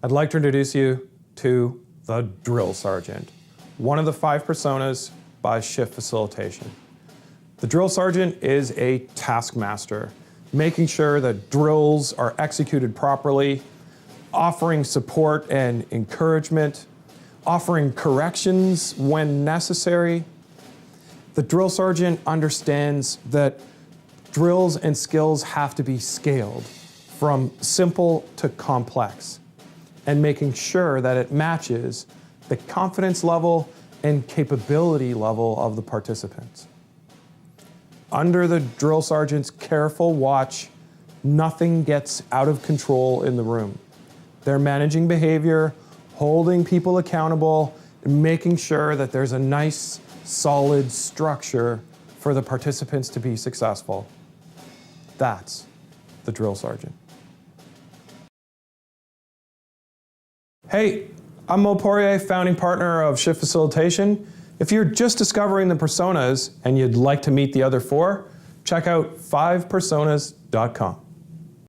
I'd like to introduce you to the Drill Sergeant, one of the 5 personas by Shift Facilitation. The Drill Sergeant is a taskmaster, making sure that drills are executed properly, offering support and encouragement, offering corrections when necessary. The Drill Sergeant understands that drills and skills have to be scaled from simple to complex, and making sure that it matches the confidence level and capability level of the participants. Under the Drill Sergeant's careful watch, nothing gets out of control in the room. They're managing behavior, holding people accountable, and making sure that there's a nice, solid structure for the participants to be successful. That's the Drill Sergeant. Hey, I'm Mo Poirier, founding partner of Shift Facilitation. If you're just discovering the personas and you'd like to meet the other 4, check out 5personas.com.